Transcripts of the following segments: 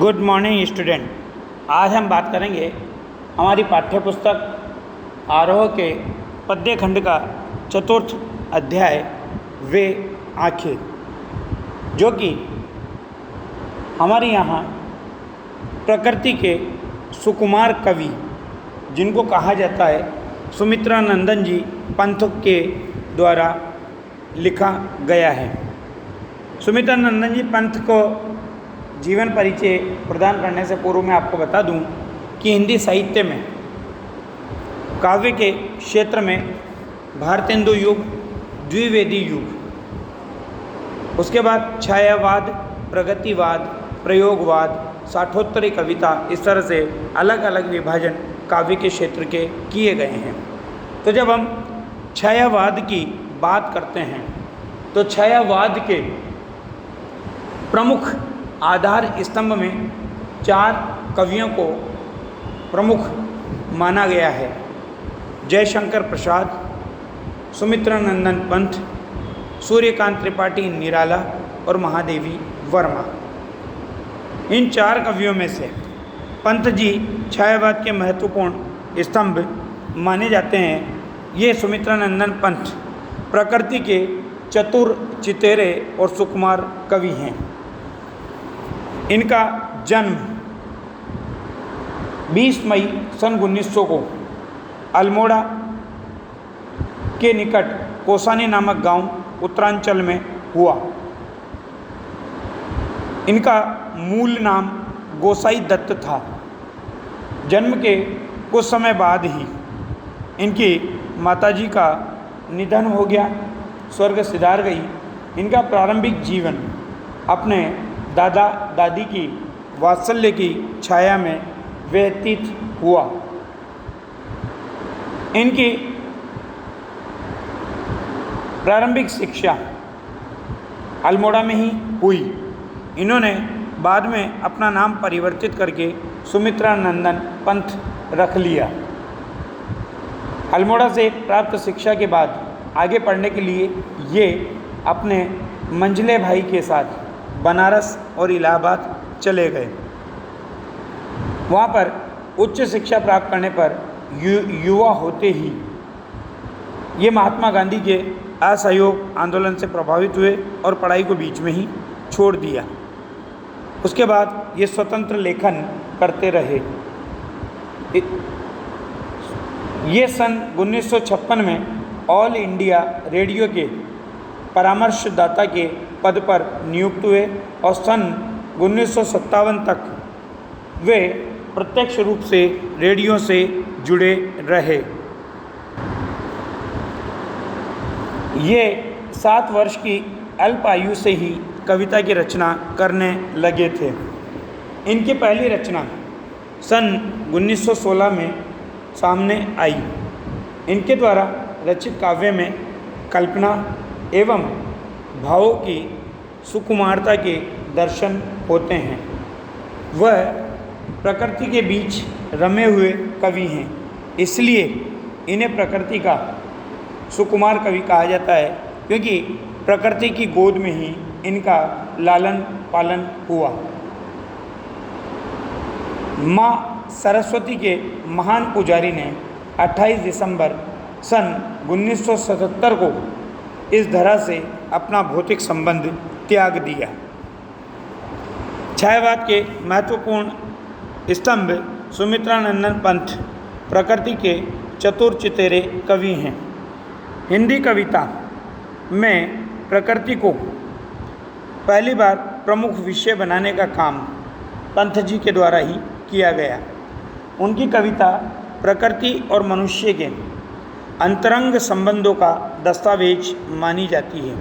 Good morning student. आज हम बात करेंगे हमारी पाठ्य पुस्तक आरोह के पद्य खंड का चतुर्थ अध्याय वे आंखें, जो कि हमारे यहाँ प्रकृति के सुकुमार कवि जिनको कहा जाता है सुमित्रा नंदन जी पंथ के द्वारा लिखा गया है। सुमित्रा नंदन जी पंथ को जीवन परिचय प्रदान करने से पूर्व मैं आपको बता दूं कि हिंदी साहित्य में काव्य के क्षेत्र में भारतेंदु युग, द्विवेदी युग, उसके बाद छायावाद, प्रगतिवाद, प्रयोगवाद, साठोत्तरी कविता, इस तरह से अलग अलग विभाजन काव्य के क्षेत्र के किए गए हैं। तो जब हम छायावाद की बात करते हैं तो छायावाद के प्रमुख आधार स्तंभ में 4 कवियों को प्रमुख माना गया है: जयशंकर प्रसाद, सुमित्रा नंदन पंथ, सूर्यकांत त्रिपाठी निराला और महादेवी वर्मा। इन 4 कवियों में से पंथ जी छायावाद के महत्वपूर्ण स्तंभ माने जाते हैं। ये सुमित्रा नंदन पंथ प्रकृति के चतुर, चितेरे और सुकुमार कवि हैं। इनका जन्म 20 मई सन 1900 को अल्मोड़ा के निकट कोसानी नामक गांव उत्तरांचल में हुआ। इनका मूल नाम गोसाई दत्त था। जन्म के कुछ समय बाद ही इनकी माताजी का निधन हो गया, स्वर्ग सिधार गई। इनका प्रारंभिक जीवन अपने दादा दादी की वात्सल्य की छाया में व्यतीत हुआ। इनकी प्रारंभिक शिक्षा अल्मोड़ा में ही हुई। इन्होंने बाद में अपना नाम परिवर्तित करके सुमित्रा नंदन पंथ रख लिया। अल्मोड़ा से प्राप्त शिक्षा के बाद आगे पढ़ने के लिए ये अपने मंझले भाई के साथ बनारस और इलाहाबाद चले गए। वहाँ पर उच्च शिक्षा प्राप्त करने पर युवा होते ही ये महात्मा गांधी के असहयोग आंदोलन से प्रभावित हुए और पढ़ाई को बीच में ही छोड़ दिया। उसके बाद ये स्वतंत्र लेखन करते रहे। ये सन 1956 में ऑल इंडिया रेडियो के परामर्शदाता के पद पर नियुक्त हुए और सन 1957 तक वे प्रत्यक्ष रूप से रेडियो से जुड़े रहे। ये 7 वर्ष की अल्प आयु से ही कविता की रचना करने लगे थे। इनकी पहली रचना सन 1916 में सामने आई। इनके द्वारा रचित काव्य में कल्पना एवं भावों की सुकुमारता के दर्शन होते हैं। वह प्रकृति के बीच रमे हुए कवि हैं, इसलिए इन्हें प्रकृति का सुकुमार कवि कहा जाता है, क्योंकि प्रकृति की गोद में ही इनका लालन पालन हुआ। माँ सरस्वती के महान पुजारी ने 28 दिसंबर सन 1977 को इस धरा से अपना भौतिक संबंध त्याग दिया। छायावाद के महत्वपूर्ण स्तंभ सुमित्रा नंदन पंथ प्रकृति के चतुर चितेरे कवि हैं। हिंदी कविता में प्रकृति को पहली बार प्रमुख विषय बनाने का काम पंथ जी के द्वारा ही किया गया। उनकी कविता प्रकृति और मनुष्य के अंतरंग संबंधों का दस्तावेज मानी जाती है।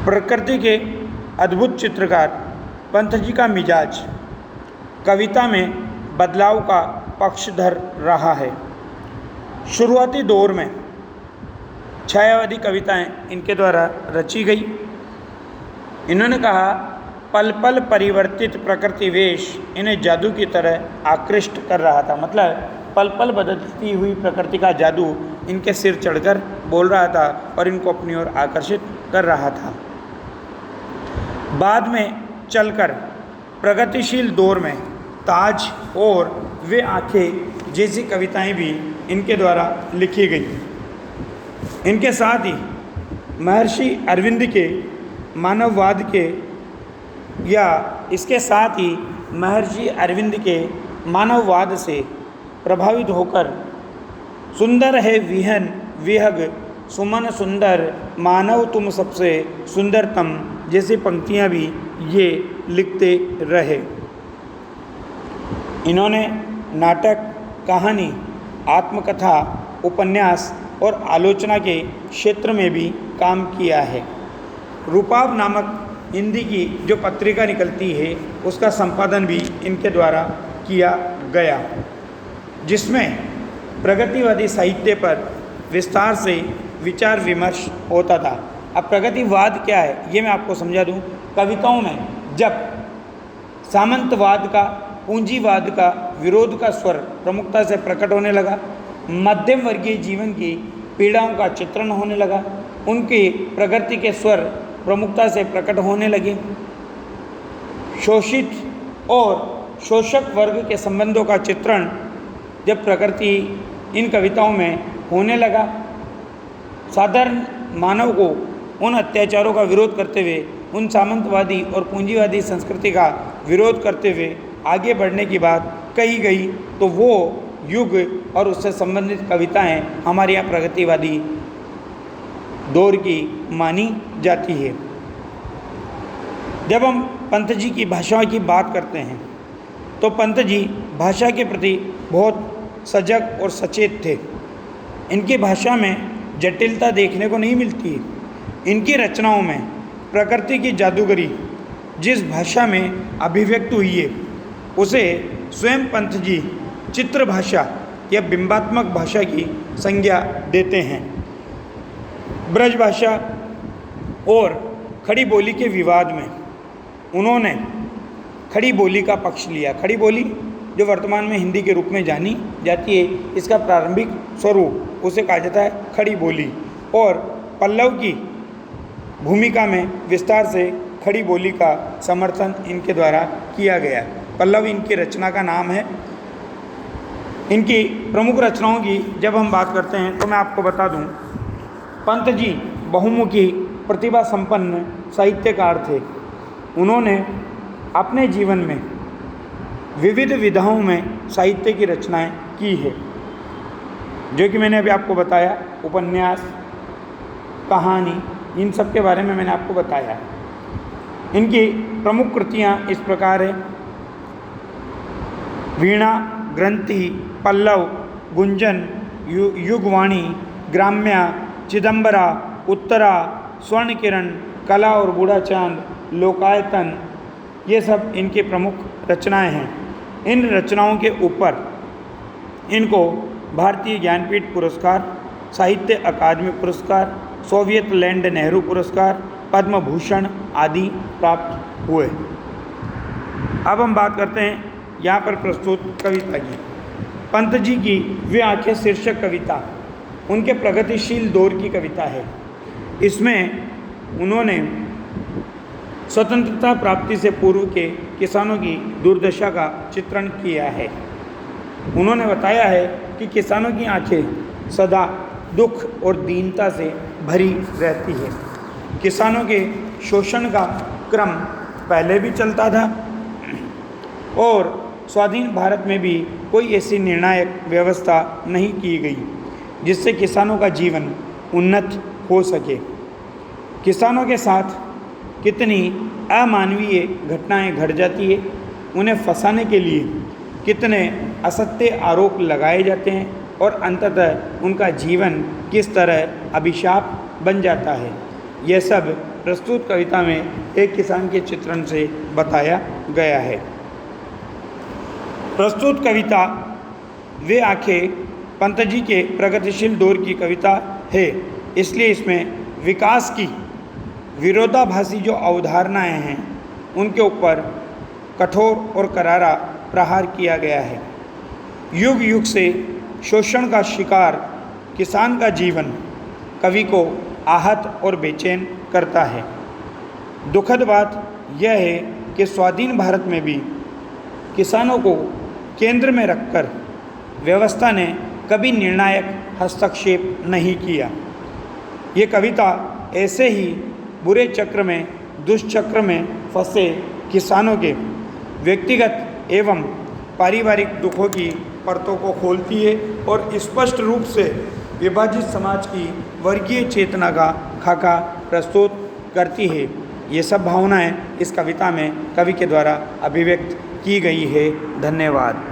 प्रकृति के अद्भुत चित्रकार पंथ जी का मिजाज कविता में बदलाव का पक्षधर रहा है। शुरुआती दौर में छायावादी कविताएं इनके द्वारा रची गई। इन्होंने कहा, पल पल परिवर्तित प्रकृति वेश इन्हें जादू की तरह आकृष्ट कर रहा था। मतलब पल पल बदलती हुई प्रकृति का जादू इनके सिर चढ़कर बोल रहा था और इनको अपनी ओर आकर्षित कर रहा था। बाद में चलकर प्रगतिशील दौर में ताज और वे आंखें जैसी कविताएं भी इनके द्वारा लिखी गई। इनके साथ ही महर्षि अरविंद के मानववाद के या इसके साथ ही महर्षि अरविंद के मानववाद से प्रभावित होकर सुंदर है विहन विहग सुमन सुंदर मानव तुम सबसे सुंदरतम जैसी पंक्तियां भी ये लिखते रहे। इन्होंने नाटक, कहानी, आत्मकथा, उपन्यास और आलोचना के क्षेत्र में भी काम किया है। रूपाब नामक हिंदी की जो पत्रिका निकलती है उसका संपादन भी इनके द्वारा किया गया, जिसमें प्रगतिवादी साहित्य पर विस्तार से विचार विमर्श होता था। अब प्रगतिवाद क्या है ये मैं आपको समझा दूं। कविताओं में जब सामंतवाद का, पूंजीवाद का, विरोध का स्वर प्रमुखता से प्रकट होने लगा, मध्यम वर्गीय जीवन की पीड़ाओं का चित्रण होने लगा, उनकी प्रगति के स्वर प्रमुखता से प्रकट होने लगे, शोषित और शोषक वर्ग के संबंधों का चित्रण जब प्रकृति इन कविताओं में होने लगा, साधारण मानव को उन अत्याचारों का विरोध करते हुए, उन सामंतवादी और पूंजीवादी संस्कृति का विरोध करते हुए आगे बढ़ने की बात कही गई, तो वो युग और उससे संबंधित कविताएं हमारे यहाँ प्रगतिवादी दौर की मानी जाती है। जब हम पंत जी की भाषा की बात करते हैं तो पंत जी भाषा के प्रति बहुत सजग और सचेत थे। इनकी भाषा में जटिलता देखने को नहीं मिलती है। इनकी रचनाओं में प्रकृति की जादूगरी जिस भाषा में अभिव्यक्त हुई है उसे स्वयं पंत जी चित्र भाषा या बिंबात्मक भाषा की संज्ञा देते हैं। ब्रज भाषा और खड़ी बोली के विवाद में उन्होंने खड़ी बोली का पक्ष लिया। खड़ी बोली जो वर्तमान में हिंदी के रूप में जानी जाती है, इसका प्रारंभिक स्वरूप उसे कहा जाता है खड़ी बोली, और पल्लव की भूमिका में विस्तार से खड़ी बोली का समर्थन इनके द्वारा किया गया। पल्लव इनकी रचना का नाम है। इनकी प्रमुख रचनाओं की जब हम बात करते हैं तो मैं आपको बता दूं, पंत जी बहुमुखी प्रतिभा संपन्न साहित्यकार थे। उन्होंने अपने जीवन में विविध विधाओं में साहित्य की रचनाएं की है, जो कि मैंने अभी आपको बताया, उपन्यास, कहानी, इन सब के बारे में मैंने आपको बताया। इनकी प्रमुख कृतियां इस प्रकार है: वीणा, ग्रंथि, पल्लव, गुंजन, युगवाणी, ग्राम्या, चिदंबरा, उत्तरा, स्वर्ण किरण, कला और बूढ़ा चांद, लोकायतन, ये सब इनकी प्रमुख रचनाएं हैं। इन रचनाओं के ऊपर इनको भारतीय ज्ञानपीठ पुरस्कार, साहित्य अकादमी पुरस्कार, सोवियत लैंड नेहरू पुरस्कार, पद्म भूषण आदि प्राप्त हुए। अब हम बात करते हैं यहाँ पर प्रस्तुत कविता की। पंत जी की वे आंखें शीर्षक कविता उनके प्रगतिशील दौर की कविता है। इसमें उन्होंने स्वतंत्रता प्राप्ति से पूर्व के किसानों की दुर्दशा का चित्रण किया है। उन्होंने बताया है कि किसानों की आंखें सदा दुख और दीनता से भरी रहती है। किसानों के शोषण का क्रम पहले भी चलता था और स्वाधीन भारत में भी कोई ऐसी निर्णायक व्यवस्था नहीं की गई जिससे किसानों का जीवन उन्नत हो सके। किसानों के साथ कितनी अमानवीय घटनाएं घट जाती है, उन्हें फंसाने के लिए कितने असत्य आरोप लगाए जाते हैं और अंततः उनका जीवन किस तरह अभिशाप बन जाता है, यह सब प्रस्तुत कविता में एक किसान के चित्रण से बताया गया है। प्रस्तुत कविता वे आंखें पंत जी के प्रगतिशील दौर की कविता है, इसलिए इसमें विकास की विरोधाभासी जो अवधारणाएं हैं उनके ऊपर कठोर और करारा प्रहार किया गया है। युग युग से शोषण का शिकार किसान का जीवन कवि को आहत और बेचैन करता है। दुखद बात यह है कि स्वाधीन भारत में भी किसानों को केंद्र में रखकर व्यवस्था ने कभी निर्णायक हस्तक्षेप नहीं किया। ये कविता ऐसे ही बुरे चक्र में, दुष्चक्र में फंसे किसानों के व्यक्तिगत एवं पारिवारिक दुखों की परतों को खोलती है और स्पष्ट रूप से विभाजित समाज की वर्गीय चेतना का खाका प्रस्तुत करती है। ये सब भावनाएं इस कविता में कवि के द्वारा अभिव्यक्त की गई है। धन्यवाद।